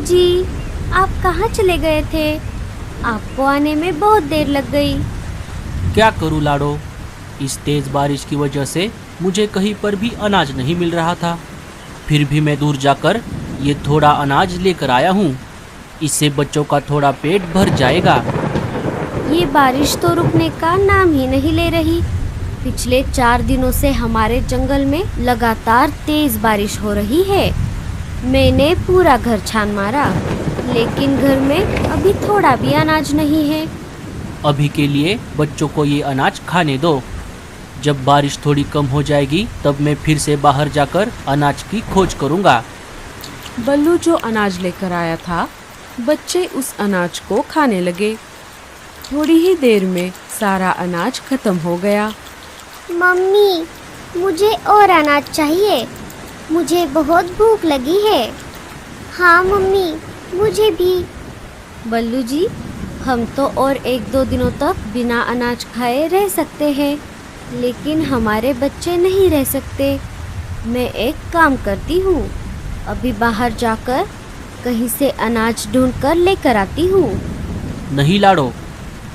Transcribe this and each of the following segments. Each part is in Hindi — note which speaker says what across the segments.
Speaker 1: जी, आप कहाँ चले गए थे? आपको आने में बहुत देर लग गई।
Speaker 2: क्या करूँ लाडो, इस तेज बारिश की वजह से मुझे कहीं पर भी अनाज नहीं मिल रहा था। फिर भी मैं दूर जाकर ये थोड़ा अनाज लेकर आया हूँ। इससे बच्चों का थोड़ा पेट भर जाएगा।
Speaker 1: ये बारिश तो रुकने का नाम ही नहीं ले रही। पिछले 4 दिनों से हमारे जंगल में लगातार तेज बारिश हो रही है। मैंने पूरा घर छान मारा, लेकिन घर में अभी थोड़ा भी अनाज नहीं है।
Speaker 2: अभी के लिए बच्चों को ये अनाज खाने दो। जब बारिश थोड़ी कम हो जाएगी तब मैं फिर से बाहर जाकर अनाज की खोज करूँगा।
Speaker 3: बल्लू जो अनाज लेकर आया था, बच्चे उस अनाज को खाने लगे। थोड़ी ही देर में सारा अनाज खत्म हो गया।
Speaker 4: मम्मी, मुझे और अनाज चाहिए। मुझे बहुत भूख लगी है। हाँ मम्मी, मुझे भी।
Speaker 1: बल्लू जी, हम तो और 1-2 दिनों तक बिना अनाज खाए रह सकते हैं, लेकिन हमारे बच्चे नहीं रह सकते। मैं एक काम करती हूँ, अभी बाहर जाकर कहीं से अनाज ढूंढकर लेकर आती हूँ।
Speaker 2: नहीं लाडो,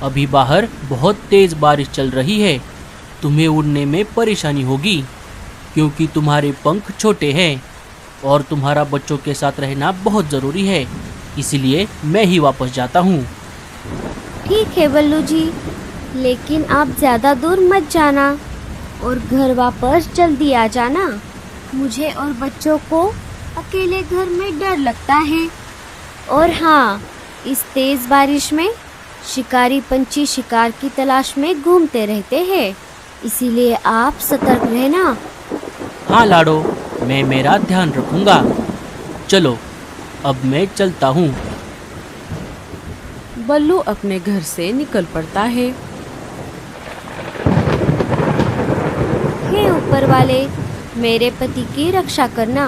Speaker 2: अभी बाहर बहुत तेज बारिश चल रही है। तुम्हें उड़ने में परेशानी होगी, क्योंकि तुम्हारे पंख छोटे हैं और तुम्हारा बच्चों के साथ रहना बहुत ज़रूरी है। इसलिए मैं ही वापस जाता हूँ।
Speaker 1: ठीक है बल्लू जी, लेकिन आप ज़्यादा दूर मत जाना और घर वापस जल्दी आ जाना। मुझे और बच्चों को अकेले घर में डर लगता है। और हाँ, इस तेज़ बारिश में शिकारी पंछी शिकार की तलाश में घूमते रहते हैं, इसीलिए आप सतर्क रहना।
Speaker 2: हाँ लाडो, मैं मेरा ध्यान रखूँगा। चलो, अब मैं चलता हूँ।
Speaker 3: बल्लू अपने घर से निकल पड़ता है।
Speaker 1: हे ऊपर वाले, मेरे पति की रक्षा करना।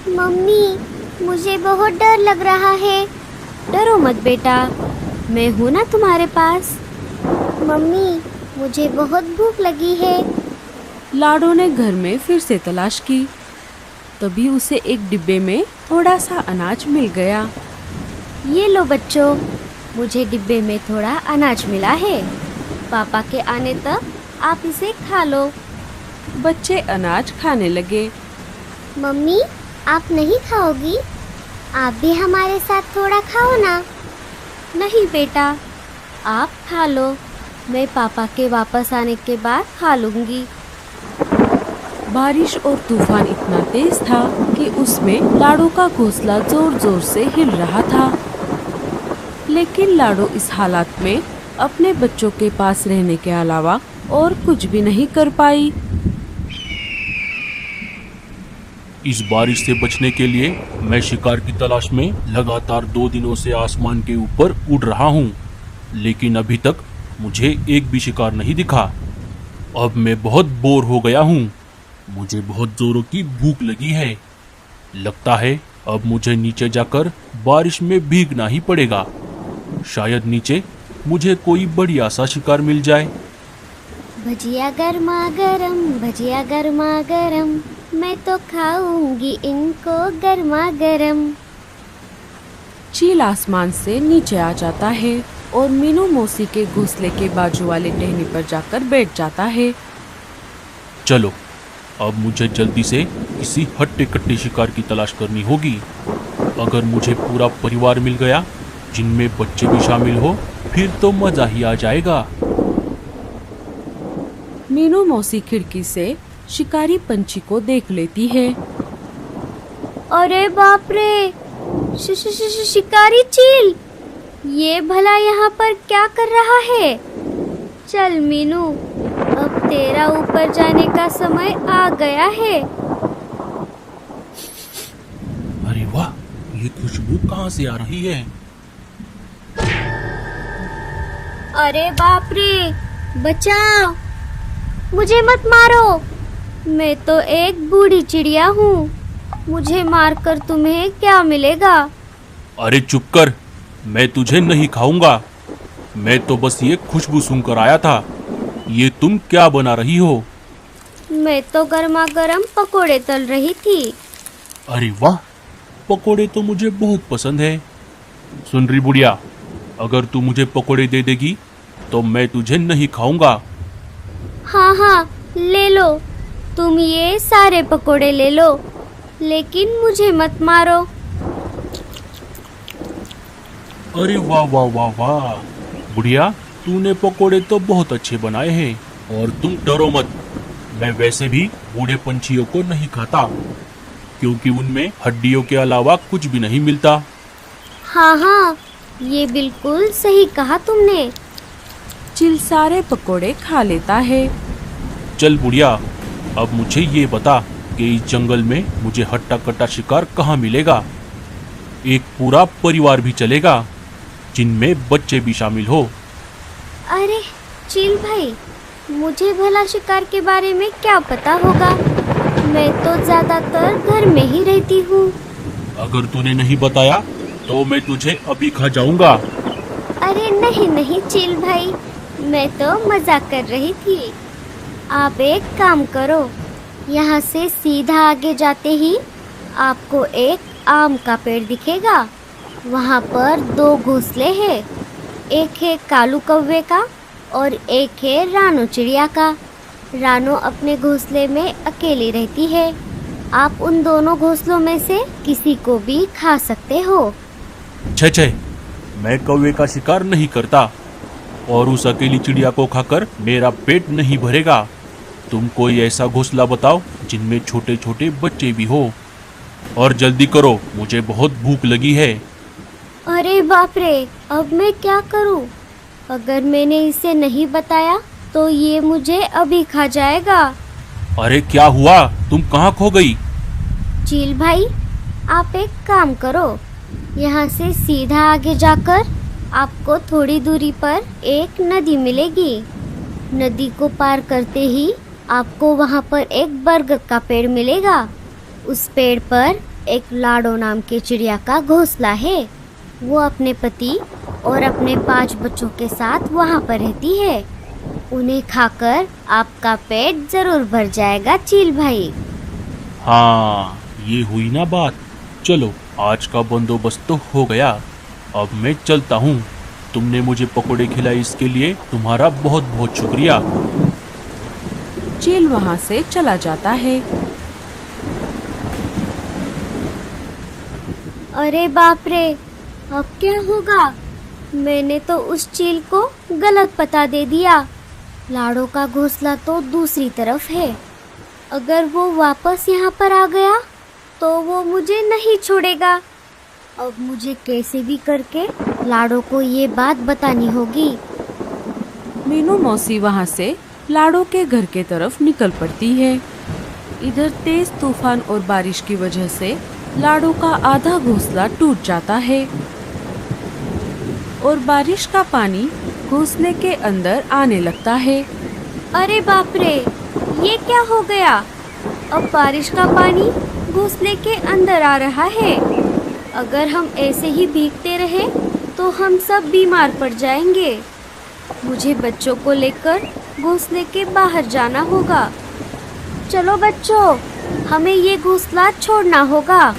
Speaker 4: मम्मी, मुझे बहुत डर लग रहा है।
Speaker 1: डरो मत बेटा, मैं हूँ ना तुम्हारे पास।
Speaker 4: मम्मी, मुझे बहुत भूख लगी है।
Speaker 3: लाडो ने घर में फिर से तलाश की। तभी उसे एक डिब्बे में थोड़ा सा अनाज मिल गया।
Speaker 1: ये लो बच्चों, मुझे डिब्बे में थोड़ा अनाज मिला है। पापा के आने तक आप इसे खा लो।
Speaker 3: बच्चे अनाज खाने लगे।
Speaker 4: मम्मी, आप नहीं खाओगी? आप भी हमारे साथ थोड़ा खाओ ना।
Speaker 1: नहीं बेटा, आप खा लो। मैं पापा के वापस आने के बाद खा लूँगी।
Speaker 3: बारिश और तूफान इतना तेज था कि उसमें लाडो का घोंसला जोर जोर से हिल रहा था। लेकिन लाडो इस हालात में अपने बच्चों के पास रहने के अलावा और कुछ भी नहीं कर पाई।
Speaker 5: इस बारिश से बचने के लिए मैं शिकार की तलाश में लगातार 2 दिनों से आसमान के ऊपर उड़ रहा हूँ, लेकिन अभी तक मुझे एक भी शिकार नहीं दिखा। अब मैं बहुत बोर हो गया हूँ। मुझे बहुत जोरों की भूख लगी है। लगता है अब मुझे नीचे जाकर बारिश में भीगना ही पड़ेगा। शायद नीचे मुझे कोई बढ़िया सा शिकार मिल जाए।
Speaker 4: भजिया गर्मा गरम, भजिया गर्मा गरम, मैं तो खाऊंगी इनको गर्मा गरम।
Speaker 3: चील आसमान से नीचे आ जाता है और मीनू मौसी के घोंसले के बाजू वाले टहनी पर जाकर बैठ जाता है।
Speaker 5: चलो, अब मुझे जल्दी से किसी हट्टे कट्टे शिकार की तलाश करनी होगी। अगर मुझे पूरा परिवार मिल गया, जिनमें बच्चे भी शामिल हो, फिर तो मजा ही आ जाएगा।
Speaker 3: मीनू मौसी खिड़की से शिकारी पंछी को देख लेती है।
Speaker 1: अरे बाप रे, शिकारी चील, ये भला यहाँ पर क्या कर रहा है? चल मीनू, अब तेरा ऊपर जाने का समय आ गया है।
Speaker 5: अरे वाह, ये खुशबू कहाँ से आ रही है?
Speaker 1: अरे बाप रे, बचाओ, मुझे मत मारो। मैं तो एक बूढ़ी चिड़िया हूँ, मुझे मारकर तुम्हें क्या मिलेगा?
Speaker 5: अरे चुप कर, मैं तुझे नहीं खाऊंगा। मैं तो बस ये खुशबू सूंघकर आया था। ये तुम क्या बना रही हो?
Speaker 1: मैं तो गर्मा गर्म पकोड़े तल रही थी।
Speaker 5: अरे वाह, पकोड़े तो मुझे बहुत पसंद है। सुन रही बुढ़िया, अगर तू मुझे पकोड़े दे देगी तो मैं तुझे नहीं खाऊंगा।
Speaker 1: हाँ हाँ, ले लो, तुम ये सारे पकोड़े ले लो, लेकिन मुझे मत मारो।
Speaker 5: अरे वाह वाह वाह वाह, बुढ़िया तूने पकोड़े तो बहुत अच्छे बनाए हैं। और तुम डरो मत, मैं वैसे भी बूढ़े पंछियों को नहीं खाता, क्योंकि उनमें हड्डियों के अलावा कुछ भी नहीं मिलता।
Speaker 1: हाँ हाँ, ये बिल्कुल सही कहा तुमने।
Speaker 3: चील सारे पकोड़े खा लेता है।
Speaker 5: चल बुढ़िया, अब मुझे ये बता कि इस जंगल में मुझे हट्टा कट्टा शिकार कहाँ मिलेगा। एक पूरा परिवार भी चलेगा, जिनमें बच्चे भी शामिल हो।
Speaker 1: अरे चील भाई, मुझे भला शिकार के बारे में क्या पता होगा, मैं तो ज्यादातर घर में ही रहती हूँ।
Speaker 5: अगर तूने नहीं बताया तो मैं तुझे अभी खा जाऊंगा।
Speaker 1: अरे नहीं नहीं चील भाई, मैं तो मजाक कर रही थी। आप एक काम करो, यहाँ से सीधा आगे जाते ही आपको एक आम का पेड़ दिखेगा। वहाँ पर 2 घोंसले हैं, एक है कालू कौवे का और एक है रानो चिड़िया का। रानो अपने घोंसले में अकेली रहती है। आप उन दोनों घोंसलों में से किसी को भी खा सकते हो।
Speaker 5: छे, मैं कौवे का शिकार नहीं करता और उस अकेली चिड़िया को खाकर मेरा पेट नहीं भरेगा। तुम कोई ऐसा घोंसला बताओ जिनमें छोटे छोटे बच्चे भी हो, और जल्दी करो, मुझे बहुत भूख लगी है।
Speaker 1: अरे बाप रे, अब मैं क्या करूं? अगर मैंने इसे नहीं बताया तो ये मुझे अभी खा जाएगा।
Speaker 5: अरे क्या हुआ, तुम कहाँ खो गई?
Speaker 1: चील भाई, आप एक काम करो, यहाँ से सीधा आगे जाकर आपको थोड़ी दूरी पर एक नदी मिलेगी। नदी को पार करते ही आपको वहाँ पर एक बरगद का पेड़ मिलेगा। उस पेड़ पर एक लाडो नाम के चिड़िया का घोंसला है। वो अपने पति और अपने 5 बच्चों के साथ वहाँ पर रहती है। उन्हें खाकर आपका पेट जरूर भर जाएगा चील भाई।
Speaker 5: हाँ, ये हुई ना बात। चलो, आज का बंदोबस्त तो हो गया। अब मैं चलता हूँ। तुमने मुझे पकोड़े खिलाए, इसके लिए तुम्हारा बहुत बहुत शुक्रिया।
Speaker 3: चील वहाँ से चला जाता है।
Speaker 1: अरे बाप रे, अब क्या होगा? मैंने तो उस चील को गलत पता दे दिया। लाडो का घोंसला तो दूसरी तरफ है। अगर वो वापस यहाँ पर आ गया तो वो मुझे नहीं छोड़ेगा। अब मुझे कैसे भी करके लाडो को ये बात बतानी होगी।
Speaker 3: मीनू मौसी वहाँ से लाडो के घर के तरफ निकल पड़ती है। इधर तेज तूफान और बारिश की वजह से लाडो का आधा घोंसला टूट जाता है और बारिश का पानी घोंसले के अंदर आने लगता है।
Speaker 1: अरे बाप रे, ये क्या हो गया? अब बारिश का पानी घोंसले के अंदर आ रहा है। अगर हम ऐसे ही भीगते रहे तो हम सब बीमार पड़ जाएंगे। मुझे बच्चों को लेकर घोंसले के बाहर जाना होगा। चलो बच्चों, हमें ये घोंसला छोड़ना होगा।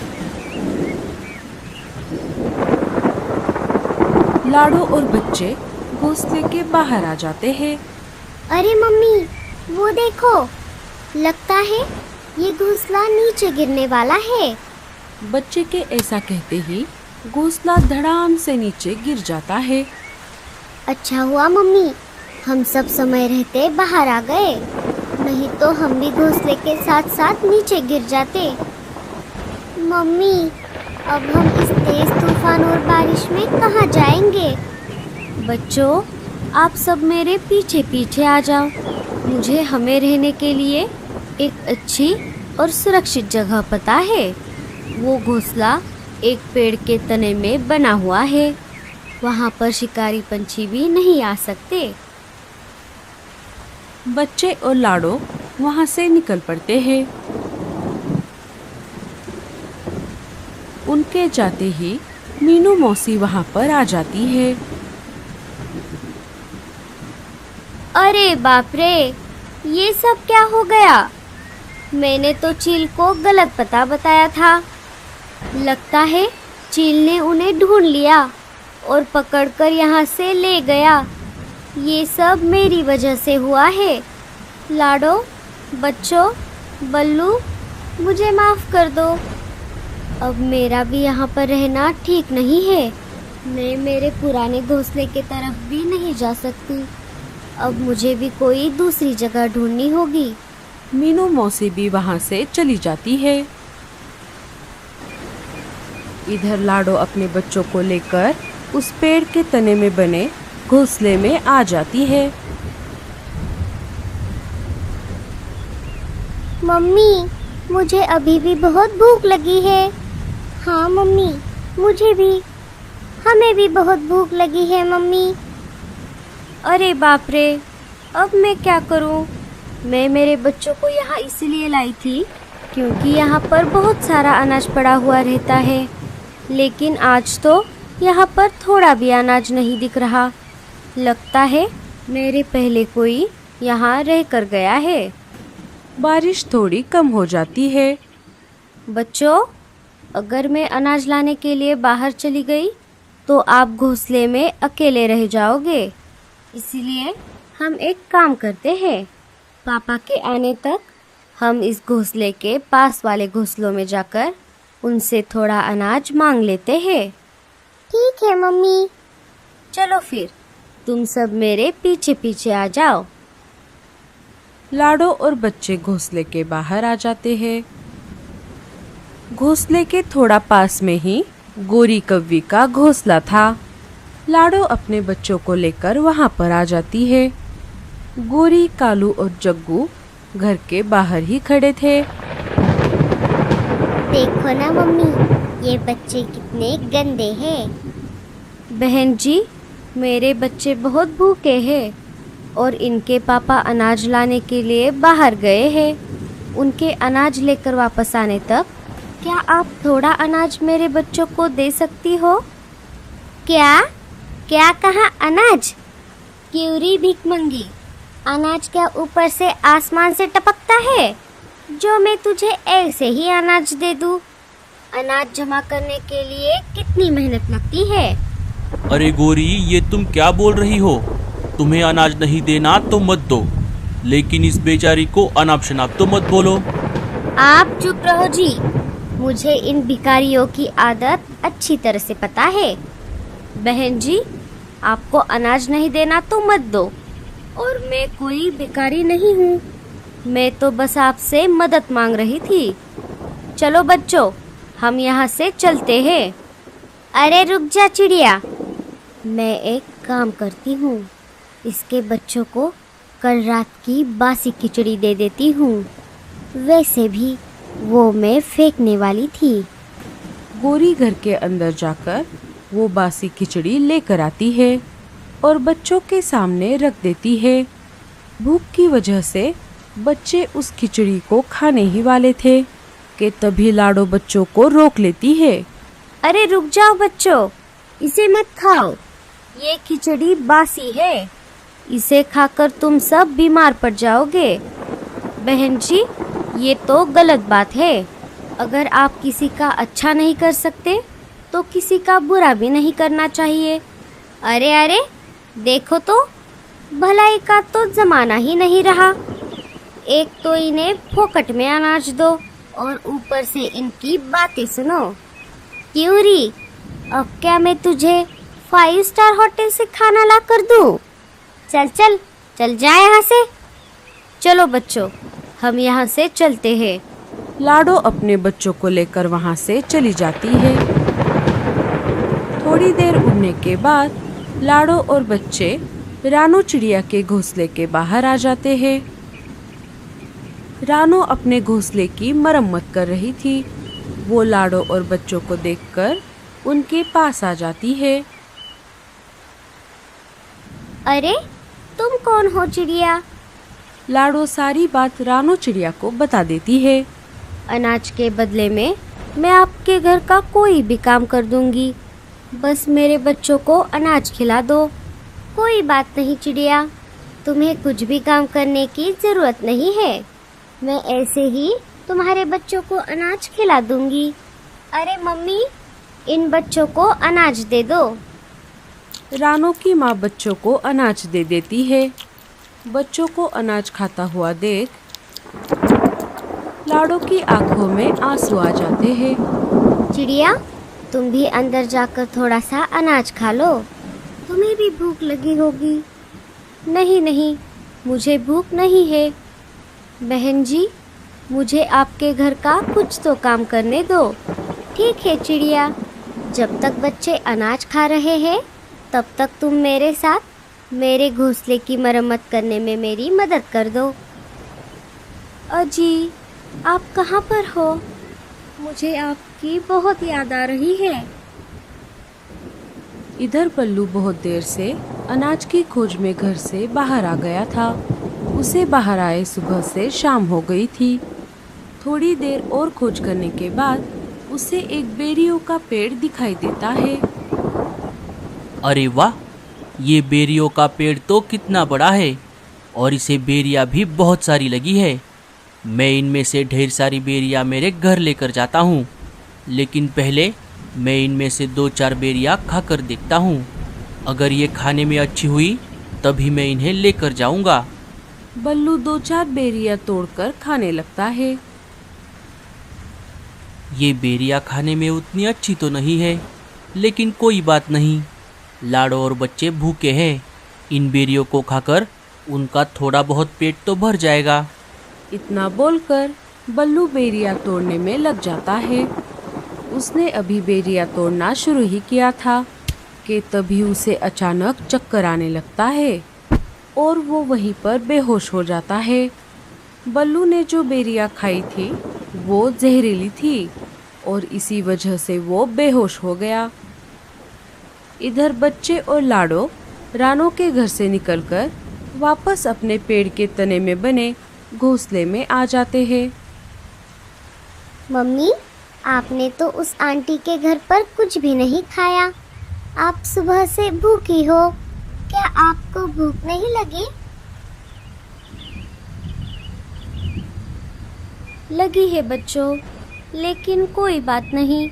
Speaker 3: लाडो और बच्चे घोंसले के बाहर आ जाते हैं।
Speaker 4: अरे मम्मी, वो देखो, लगता है ये घोंसला नीचे गिरने वाला है।
Speaker 3: बच्चे के ऐसा कहते ही घोंसला धड़ाम से नीचे गिर जाता है।
Speaker 4: अच्छा हुआ मम्मी, हम सब समय रहते बाहर आ गए, नहीं तो हम भी घोंसले के साथ साथ नीचे गिर जाते। मम्मी, अब हम इस तेज तूफान और बारिश में कहाँ जाएंगे?
Speaker 1: बच्चों, आप सब मेरे पीछे पीछे आ जाओ। मुझे हमें रहने के लिए एक अच्छी और सुरक्षित जगह पता है। वो घोंसला एक पेड़ के तने में बना हुआ है। वहाँ पर शिकारी पंछी भी नहीं आ सकते।
Speaker 3: बच्चे और लाडो वहाँ से निकल पड़ते हैं। उनके जाते ही मीनू मौसी वहाँ पर आ जाती है।
Speaker 1: अरे बाप रे, ये सब क्या हो गया? मैंने तो चील को गलत पता बताया था। लगता है चील ने उन्हें ढूंढ लिया और पकड़कर यहाँ से ले गया। ये सब मेरी वजह से हुआ है। लाडो, बच्चों, बल्लू, मुझे माफ़ कर दो। अब मेरा भी यहाँ पर रहना ठीक नहीं है। मैं मेरे पुराने घोंसले के तरफ भी नहीं जा सकती। अब मुझे भी कोई दूसरी जगह ढूंढनी होगी।
Speaker 3: मीनू मौसी भी वहाँ से चली जाती है। इधर लाडो अपने बच्चों को लेकर उस पेड़ के तने में बने घोंसले में आ जाती है।
Speaker 4: मम्मी, मुझे अभी भी बहुत भूख लगी है। हाँ मम्मी, मुझे भी। हमें भी बहुत भूख लगी है मम्मी।
Speaker 1: अरे बाप रे, अब मैं क्या करूं? मैं मेरे बच्चों को यहाँ इसलिए लाई थी क्योंकि यहाँ पर बहुत सारा अनाज पड़ा हुआ रहता है, लेकिन आज तो यहाँ पर थोड़ा भी अनाज नहीं दिख रहा। लगता है मेरे पहले कोई यहाँ रह कर गया है।
Speaker 3: बारिश थोड़ी कम हो जाती है।
Speaker 1: बच्चों, अगर मैं अनाज लाने के लिए बाहर चली गई तो आप घोंसले में अकेले रह जाओगे। इसीलिए हम एक काम करते हैं, पापा के आने तक हम इस घोंसले के पास वाले घोंसलों में जाकर उनसे थोड़ा अनाज मांग लेते हैं।
Speaker 4: ठीक है मम्मी।
Speaker 1: चलो फिर, तुम सब मेरे पीछे पीछे आ जाओ।
Speaker 3: लाडो और बच्चे घोंसले के बाहर आ जाते हैं। घोंसले के थोड़ा पास में ही गोरी कव्वी का घोंसला था। लाडो अपने बच्चों को लेकर वहाँ पर आ जाती है। गोरी, कालू और जग्गू घर के बाहर ही खड़े थे।
Speaker 4: देखो ना मम्मी, ये बच्चे कितने गंदे हैं।
Speaker 1: बहन जी, मेरे बच्चे बहुत भूखे हैं और इनके पापा अनाज लाने के लिए बाहर गए हैं। उनके अनाज लेकर वापस आने तक क्या आप थोड़ा अनाज मेरे बच्चों को दे सकती हो?
Speaker 4: क्या क्या कहा? अनाज? क्यूरी भिखमंगी, अनाज क्या ऊपर से आसमान से टपकता है जो मैं तुझे ऐसे ही अनाज दे दूं? अनाज जमा करने के लिए कितनी मेहनत लगती है।
Speaker 5: अरे गोरी, ये तुम क्या बोल रही हो? तुम्हें अनाज नहीं देना तो मत दो, लेकिन इस बेचारी को अनाप शनाप तो मत बोलो।
Speaker 4: आप चुप रहो जी। मुझे इन भिखारियों की आदत अच्छी तरह से पता है।
Speaker 1: बहन जी, आपको अनाज नहीं देना तो मत दो, और मैं कोई भिखारी नहीं हूँ। मैं तो बस आपसे मदद मांग रही थी। चलो बच्चों, हम यहाँ से चलते हैं।
Speaker 4: अरे रुक जा चिड़िया, मैं एक काम करती हूँ। इसके बच्चों को कल रात की बासी खिचड़ी दे देती हूँ। वैसे भी वो मैं फेंकने वाली थी।
Speaker 3: गोरी घर के अंदर जाकर वो बासी खिचड़ी लेकर आती है और बच्चों के सामने रख देती है। भूख की वजह से बच्चे उस खिचड़ी को खाने ही वाले थे कि तभी लाडो बच्चों को रोक लेती है।
Speaker 1: अरे रुक जाओ बच्चों, इसे मत खाओ। ये खिचड़ी बासी है। इसे खाकर तुम सब बीमार पड़ जाओगे। बहन जी, ये तो गलत बात है। अगर आप किसी का अच्छा नहीं कर सकते तो किसी का बुरा भी नहीं करना चाहिए।
Speaker 4: अरे अरे, देखो तो, भलाई का तो जमाना ही नहीं रहा। एक तो इन्हें फोकट में अनाज दो और ऊपर से इनकी बातें सुनो। क्यूरी, अब क्या मैं तुझे 5 स्टार होटल से खाना ला कर दूं? चल चल चल जा यहाँ से।
Speaker 1: चलो बच्चों, हम यहाँ से चलते हैं।
Speaker 3: लाडो अपने बच्चों को लेकर वहाँ से चली जाती है। थोड़ी देर उड़ने के बाद लाडो और बच्चे रानो चिड़िया के घोंसले के बाहर आ जाते हैं। रानो अपने घोंसले की मरम्मत कर रही थी। वो लाडो और बच्चों को देखकर उनके पास आ जाती है।
Speaker 4: अरे तुम कौन हो चिड़िया?
Speaker 3: लाडो सारी बात रानो चिड़िया को बता देती है।
Speaker 1: अनाज के बदले में मैं आपके घर का कोई भी काम कर दूंगी। बस मेरे बच्चों को अनाज खिला दो।
Speaker 4: कोई बात नहीं चिड़िया, तुम्हें कुछ भी काम करने की जरूरत नहीं है। मैं ऐसे ही तुम्हारे बच्चों को अनाज खिला दूंगी। अरे मम्मी, इन बच्चों को अनाज दे दो।
Speaker 3: रानो की माँ बच्चों को अनाज दे देती है। बच्चों को अनाज खाता हुआ देख लाडो की आंखों में आंसू आ जाते हैं।
Speaker 4: चिड़िया, तुम भी अंदर जाकर थोड़ा सा अनाज खा लो। तुम्हें भी भूख लगी होगी।
Speaker 1: नहीं नहीं, मुझे भूख नहीं है। बहन जी, मुझे आपके घर का कुछ तो काम करने दो।
Speaker 4: ठीक है चिड़िया, जब तक बच्चे अनाज खा रहे हैं तब तक तुम मेरे साथ मेरे घोंसले की मरम्मत करने में मेरी मदद कर दो।
Speaker 1: अजी, आप कहाँ पर हो? मुझे आपकी बहुत याद आ रही है।
Speaker 3: इधर बल्लू बहुत देर से अनाज की खोज में घर से बाहर आ गया था। उसे बाहर आए सुबह से शाम हो गई थी। थोड़ी देर और खोज करने के बाद उसे एक बेरियों का पेड़ दिखाई देता है।
Speaker 2: अरे वाह, ये बेरियों का पेड़ तो कितना बड़ा है और इसे बेरियां भी बहुत सारी लगी है। मैं इनमें से ढेर सारी बेरियां मेरे घर लेकर जाता हूँ, लेकिन पहले मैं इनमें से 2-4 बेरियां खाकर देखता हूँ। अगर ये खाने में अच्छी हुई तभी मैं इन्हें लेकर जाऊँगा।
Speaker 3: बल्लू 2-4 बेरियां तोड़कर खाने लगता है।
Speaker 2: ये बेरियां खाने में उतनी अच्छी तो नहीं है, लेकिन कोई बात नहीं। लाडो और बच्चे भूखे हैं, इन बेरियों को खाकर उनका थोड़ा बहुत पेट तो भर जाएगा।
Speaker 3: इतना बोलकर बल्लू बेरियां तोड़ने में लग जाता है। उसने अभी बेरियां तोड़ना शुरू ही किया था कि तभी उसे अचानक चक्कर आने लगता है और वो वहीं पर बेहोश हो जाता है। बल्लू ने जो बेरियां खाई थी वो जहरीली थी और इसी वजह से वो बेहोश हो गया। इधर बच्चे और लाडो रानो के घर से निकलकर वापस अपने पेड़ के तने में बने घोंसले में आ जाते हैं।
Speaker 4: मम्मी, आपने तो उस आंटी के घर पर कुछ भी नहीं खाया। आप सुबह से भूखी हो। क्या आपको भूख नहीं लगी?
Speaker 1: लगी है बच्चों, लेकिन कोई बात नहीं।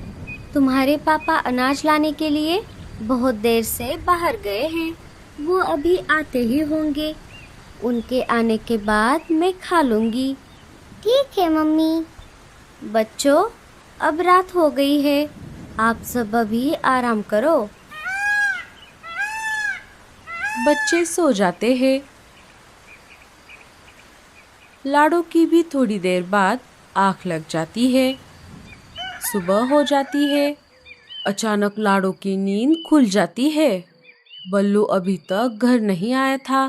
Speaker 1: तुम्हारे पापा अनाज लाने के लिए बहुत देर से बाहर गए हैं। वो अभी आते ही होंगे। उनके आने के बाद मैं खा लूँगी।
Speaker 4: ठीक है मम्मी।
Speaker 1: बच्चों, अब रात हो गई है, आप सब अभी आराम करो।
Speaker 3: बच्चे सो जाते हैं। लाडो की भी थोड़ी देर बाद आँख लग जाती है। सुबह हो जाती है। अचानक लाडो की नींद खुल जाती है। बल्लू अभी तक घर नहीं आया था।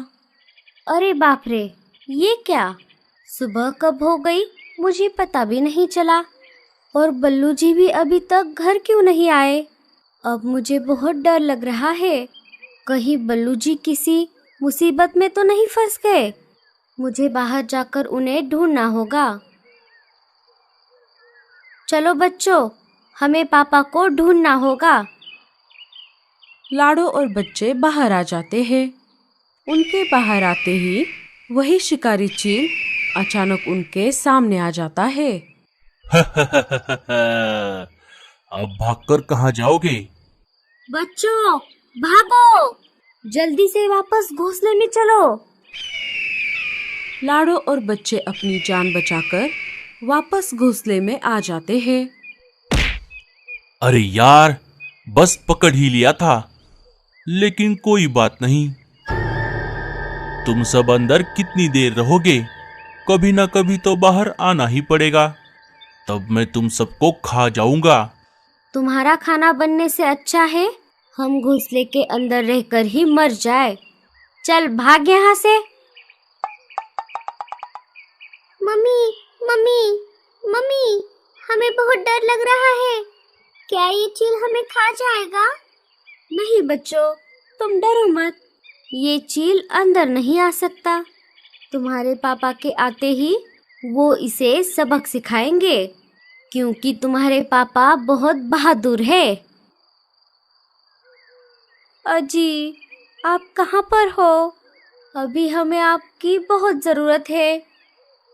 Speaker 1: अरे बाप रे, ये क्या? सुबह कब हो गई मुझे पता भी नहीं चला। और बल्लू जी भी अभी तक घर क्यों नहीं आए? अब मुझे बहुत डर लग रहा है। कहीं बल्लू जी किसी मुसीबत में तो नहीं फंस गए। मुझे बाहर जाकर उन्हें ढूंढना होगा। चलो बच्चों, हमें पापा को ढूंढना होगा।
Speaker 3: लाडो और बच्चे बाहर आ जाते हैं। उनके बाहर आते ही वही शिकारी चील अचानक उनके सामने आ जाता है।
Speaker 5: अब भागकर कहाँ जाओगे?
Speaker 1: बच्चों, भागो! जल्दी से वापस घोंसले में चलो।
Speaker 3: लाडो और बच्चे अपनी जान बचाकर वापस घोंसले में आ जाते हैं।
Speaker 5: अरे यार, बस पकड़ ही लिया था, लेकिन कोई बात नहीं। तुम सब अंदर कितनी देर रहोगे? कभी ना कभी तो बाहर आना ही पड़ेगा। तब मैं तुम सबको खा जाऊंगा।
Speaker 1: तुम्हारा खाना बनने से अच्छा है हम घोंसले के अंदर रहकर ही मर जाए। चल भाग यहाँ से।
Speaker 4: मम्मी, मम्मी, मम्मी, हमें बहुत डर लग रहा है। क्या ये चील हमें खा जाएगा?
Speaker 1: नहीं बच्चों, तुम डरो मत। ये चील अंदर नहीं आ सकता। तुम्हारे पापा के आते ही वो इसे सबक सिखाएंगे, क्योंकि तुम्हारे पापा बहुत बहादुर है। अजी, आप कहाँ पर हो? अभी हमें आपकी बहुत ज़रूरत है।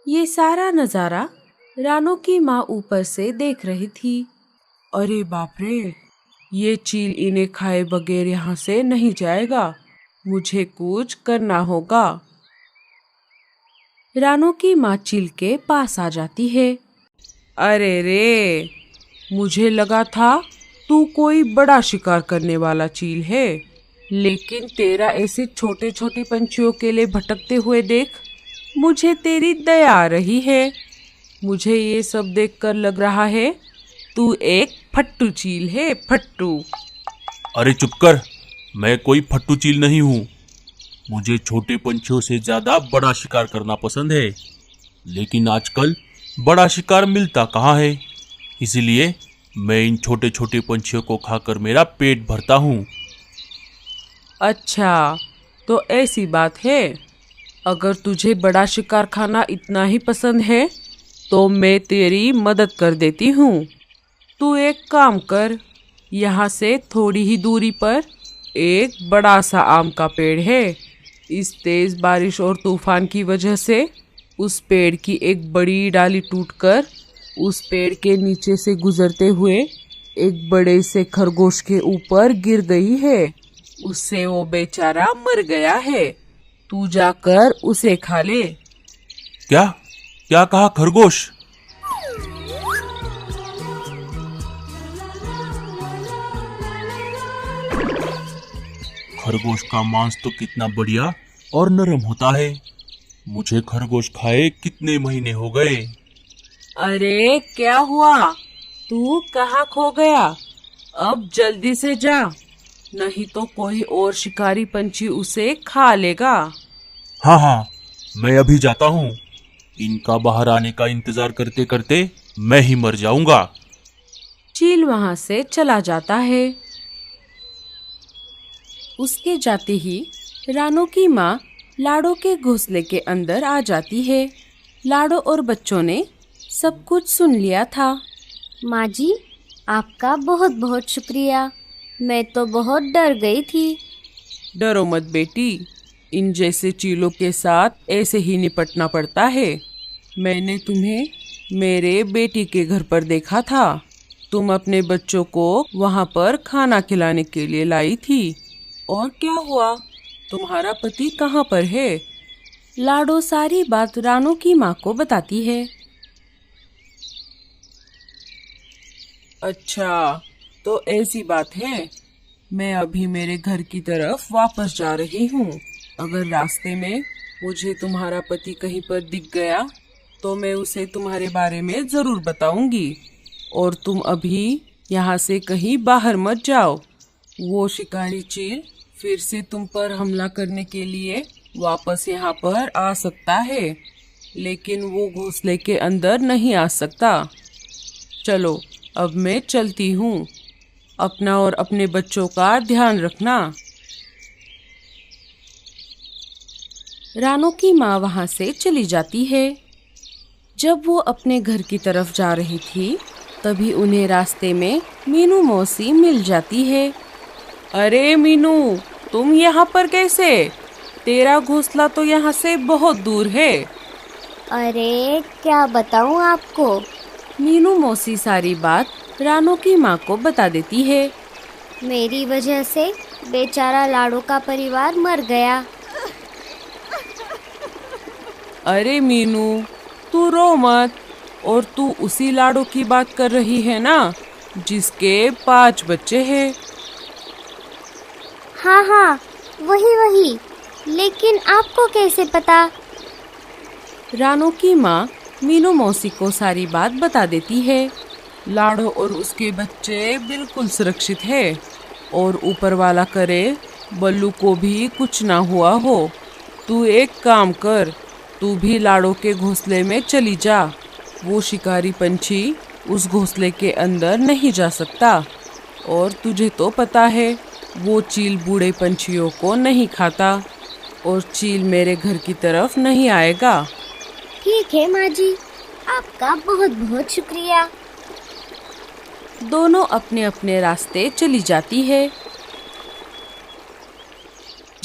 Speaker 3: ये सारा नज़ारा रानो की माँ ऊपर से देख रही थी। अरे बाप रे, ये चील इन्हें खाए बगैर यहाँ से नहीं जाएगा। मुझे कुछ करना होगा। रानू की माँ चील के पास आ जाती है। अरे रे, मुझे लगा था तू कोई बड़ा शिकार करने वाला चील है, लेकिन तेरा ऐसे छोटे छोटे पंछियों के लिए भटकते हुए देख मुझे तेरी दया आ रही है। मुझे ये सब देखकर लग रहा है तू एक फट्टू चील है, फट्टू।
Speaker 5: अरे चुप कर, मैं कोई फट्टू चील नहीं हूँ। मुझे छोटे पंछियों से ज्यादा बड़ा शिकार करना पसंद है, लेकिन आजकल बड़ा शिकार मिलता कहाँ है, इसलिए मैं इन छोटे छोटे पंछियों को खाकर मेरा पेट भरता हूँ।
Speaker 3: अच्छा, तो ऐसी बात है। अगर तुझे बड़ा शिकार खाना इतना ही पसंद है तो मैं तेरी मदद कर देती हूँ। तू एक काम कर, यहाँ से थोड़ी ही दूरी पर एक बड़ा सा आम का पेड़ है। इस तेज बारिश और तूफान की वजह से उस पेड़ की एक बड़ी डाली टूटकर उस पेड़ के नीचे से गुजरते हुए एक बड़े से खरगोश के ऊपर गिर गई है। उससे वो बेचारा मर गया है। तू जाकर उसे खा ले।
Speaker 5: क्या क्या कहा खरगोश? खरगोश का मांस तो कितना बढ़िया और नरम होता है। मुझे खरगोश खाए कितने महीने हो गए।
Speaker 3: अरे क्या हुआ? तू कहाँ खो गया? अब जल्दी से जा, नहीं तो कोई और शिकारी पंछी उसे खा लेगा।
Speaker 5: हाँ हाँ, मैं अभी जाता हूँ। इनका बाहर आने का इंतजार करते करते मैं ही मर जाऊंगा।
Speaker 3: चील वहां से चला जाता है। उसके जाते ही रानू की माँ लाडो के घोंसले के अंदर आ जाती है। लाडो और बच्चों ने सब कुछ सुन लिया था।
Speaker 1: माँ जी, आपका बहुत बहुत शुक्रिया। मैं तो बहुत डर गई थी।
Speaker 3: डरो मत बेटी, इन जैसे चीलों के साथ ऐसे ही निपटना पड़ता है। मैंने तुम्हें मेरे बेटी के घर पर देखा था। तुम अपने बच्चों को वहाँ पर खाना खिलाने के लिए लाई थी। और क्या हुआ? तुम्हारा पति कहाँ पर है? लाडो सारी बात रानू की माँ को बताती है। अच्छा, तो ऐसी बात है। मैं अभी मेरे घर की तरफ वापस जा रही हूँ। अगर रास्ते में मुझे तुम्हारा पति कहीं पर दिख गया तो मैं उसे तुम्हारे बारे में जरूर बताऊंगी। और तुम अभी यहाँ से कहीं बाहर मत जाओ। वो शिकारी चील फिर से तुम पर हमला करने के लिए वापस यहाँ पर आ सकता है, लेकिन वो घोंसले के अंदर नहीं आ सकता। चलो, अब मैं चलती हूँ। अपना और अपने बच्चों का ध्यान रखना। रानू की माँ वहाँ से चली जाती है। जब वो अपने घर की तरफ जा रही थी तभी उन्हें रास्ते में मीनू मौसी मिल जाती है। अरे मीनू, तुम यहाँ पर कैसे? तेरा घोंसला तो यहाँ से बहुत दूर है।
Speaker 1: अरे क्या बताऊँ आपको।
Speaker 3: मीनू मौसी सारी बात रानू की माँ को बता देती है।
Speaker 1: मेरी वजह से बेचारा लाडो का परिवार मर गया।
Speaker 3: अरे मीनू, तू रो मत। और तू उसी लाडो की बात कर रही है ना, जिसके 5 बच्चे हैं?
Speaker 1: हाँ हाँ, वही। लेकिन आपको कैसे पता?
Speaker 3: रानू की माँ मीनू मौसी को सारी बात बता देती है। लाडो और उसके बच्चे बिल्कुल सुरक्षित है और ऊपर वाला करे बल्लू को भी कुछ ना हुआ हो। तू एक काम कर, तू भी लाडो के घोंसले में चली जा। वो शिकारी पंछी उस घोंसले के अंदर नहीं जा सकता। और तुझे तो पता है वो चील बूढ़े पंछियों को नहीं खाता और चील मेरे घर की तरफ नहीं आएगा।
Speaker 1: ठीक है माँ जी, आपका बहुत बहुत शुक्रिया।
Speaker 3: दोनों अपने अपने रास्ते चली जाती है।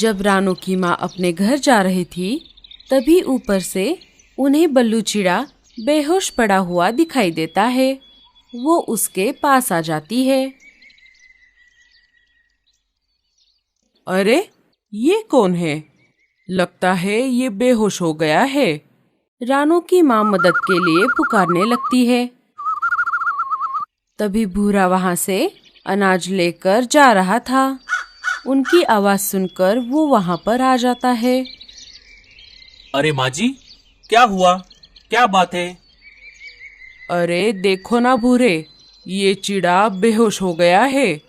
Speaker 3: जब रानू की माँ अपने घर जा रही थी तभी ऊपर से उन्हें बल्लू चिड़ा बेहोश पड़ा हुआ दिखाई देता है। वो उसके पास आ जाती है। अरे, ये कौन है? लगता है ये बेहोश हो गया है। रानू की माँ मदद के लिए पुकारने लगती है। तभी भूरा वहाँ से अनाज लेकर जा रहा था। उनकी आवाज सुनकर वो वहाँ पर आ जाता है।
Speaker 2: अरे माँ जी, क्या हुआ? क्या बात है?
Speaker 3: अरे देखो ना भूरे, ये चिड़ा बेहोश हो गया है।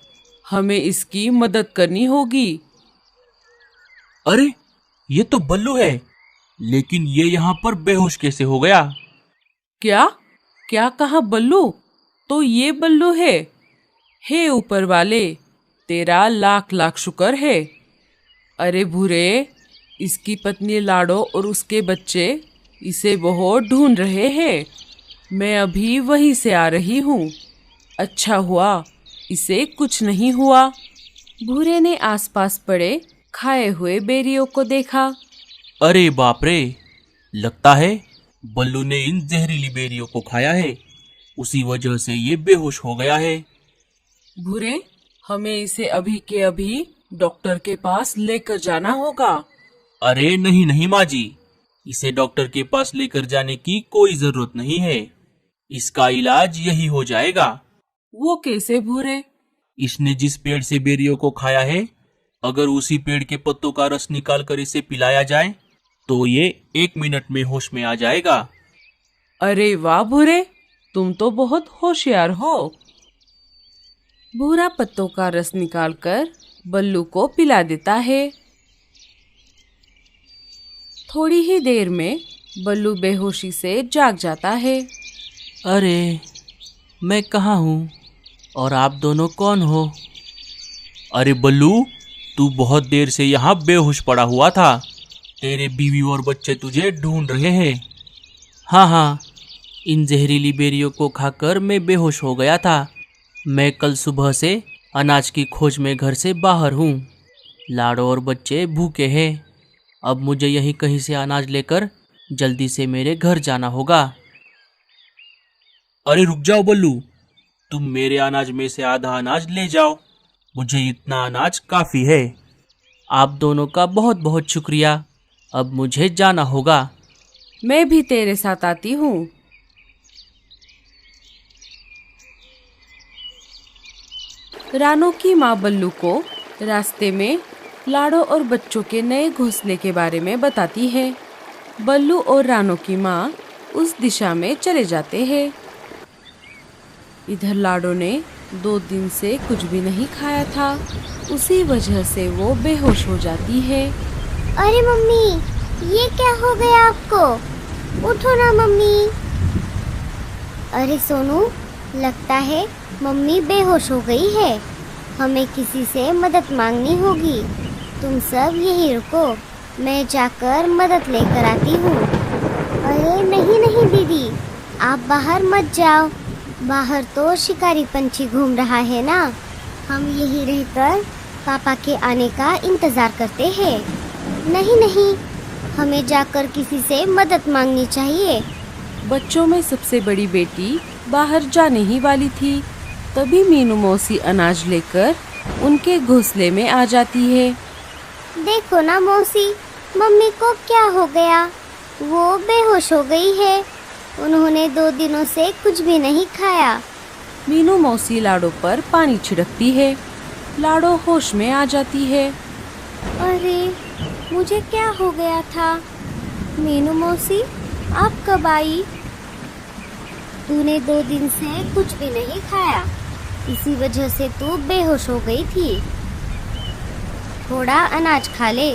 Speaker 3: हमें इसकी मदद करनी होगी।
Speaker 2: अरे, ये तो बल्लू है, लेकिन ये यहाँ पर बेहोश कैसे हो गया?
Speaker 3: क्या क्या कहा बल्लू? तो ये बल्लू है? हे ऊपर वाले, तेरा लाख लाख शुक्र है। अरे भूरे, इसकी पत्नी लाडो और उसके बच्चे इसे बहुत ढूंढ रहे हैं। मैं अभी वहीं से आ रही हूँ। अच्छा हुआ इसे कुछ नहीं हुआ। भूरे ने आसपास पड़े खाए हुए बेरियों को देखा।
Speaker 2: अरे बाप रे, लगता है बल्लू ने इन जहरीली बेरियों को खाया है, उसी वजह से ये बेहोश हो गया है।
Speaker 3: भूरे, हमें इसे अभी के अभी डॉक्टर के पास लेकर जाना होगा।
Speaker 2: अरे नहीं नहीं माँ जी, इसे डॉक्टर के पास लेकर जाने की कोई जरूरत नहीं है। इसका इलाज यही हो जाएगा।
Speaker 3: वो कैसे भूरे?
Speaker 2: इसने जिस पेड़ से बेरियों को खाया है, अगर उसी पेड़ के पत्तों का रस निकाल कर इसे पिलाया जाए तो ये 1 मिनट में होश में आ जाएगा।
Speaker 3: अरे वाह भूरे, तुम तो बहुत होशियार हो। भूरा पत्तों का रस निकालकर बल्लू को पिला देता है। थोड़ी ही देर में बल्लू बेहोशी से जाग जाता है।
Speaker 2: अरे, मैं कहाँ हूँ और आप दोनों कौन हो? अरे बल्लू, तू बहुत देर से यहाँ बेहोश पड़ा हुआ था। तेरे बीवी और बच्चे तुझे ढूंढ रहे हैं। हाँ हाँ, इन जहरीली बेरियों को खाकर मैं बेहोश हो गया था। मैं कल सुबह से अनाज की खोज में घर से बाहर हूँ। लाडो और बच्चे भूखे हैं। अब मुझे यहीं कहीं से अनाज लेकर जल्दी से मेरे घर जाना होगा। अरे रुक जाओ बल्लू, तुम मेरे अनाज में से आधा अनाज ले जाओ। मुझे इतना अनाज काफ़ी है। आप दोनों का बहुत बहुत शुक्रिया। अब मुझे जाना होगा।
Speaker 3: मैं भी तेरे साथ आती हूँ। रानू की माँ बल्लू को रास्ते में लाडो और बच्चों के नए घोंसले के बारे में बताती है। बल्लू और रानू की माँ उस दिशा में चले जाते हैं। इधर लाडो ने 2 दिन से कुछ भी नहीं खाया था, उसी वजह से वो बेहोश हो जाती है।
Speaker 4: अरे मम्मी, ये क्या हो गया आपको? उठो ना मम्मी। अरे सोनू, लगता है मम्मी बेहोश हो गई है। हमें किसी से मदद मांगनी होगी। तुम सब यहीं रुको, मैं जाकर मदद लेकर आती हूँ। अरे नहीं नहीं दीदी, आप बाहर मत जाओ। बाहर तो शिकारी पंछी घूम रहा है ना। हम यहीं रहकर पापा के आने का इंतजार करते हैं। नहीं नहीं, हमें जाकर किसी से मदद मांगनी चाहिए।
Speaker 3: बच्चों में सबसे बड़ी बेटी बाहर जाने ही वाली थी। तभी मीनू मौसी अनाज लेकर उनके घोंसले में आ जाती है।
Speaker 4: देखो ना मौसी, मम्मी को क्या हो गया? वो बेहोश हो गई है। उन्होंने 2 दिनों से कुछ भी नहीं खाया।
Speaker 3: मीनू मौसी लाडो पर पानी छिड़कती है। लाडो होश में आ जाती है।
Speaker 1: अरे, मुझे क्या हो गया था? मीनू मौसी, आप कब आई?
Speaker 4: तूने 2 दिन से कुछ भी नहीं खाया, इसी वजह से तू बेहोश हो गई थी। थोड़ा अनाज खा ले।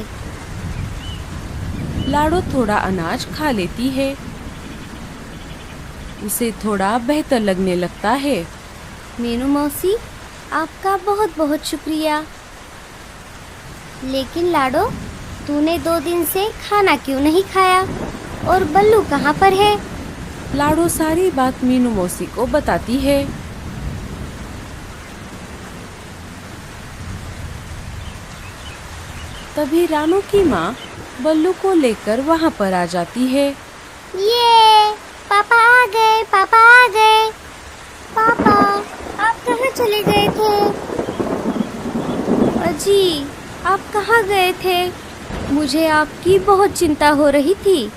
Speaker 3: लाडो थोड़ा अनाज खा लेती है। उसे थोड़ा बेहतर लगने लगता है।
Speaker 1: मीनू मौसी, आपका बहुत बहुत शुक्रिया।
Speaker 4: लेकिन लाडो, तूने 2 दिन से खाना क्यों नहीं खाया? और बल्लू कहाँ पर है?
Speaker 3: लाडो सारी बात मीनू मौसी को बताती है। तभी रानू की माँ बल्लू को लेकर वहाँ पर आ जाती है।
Speaker 4: ये पापा आ गए, पापा आ गए। पापा चले गए थे?
Speaker 1: अजी, आप कहाँ गए थे? मुझे आपकी बहुत चिंता हो रही थी।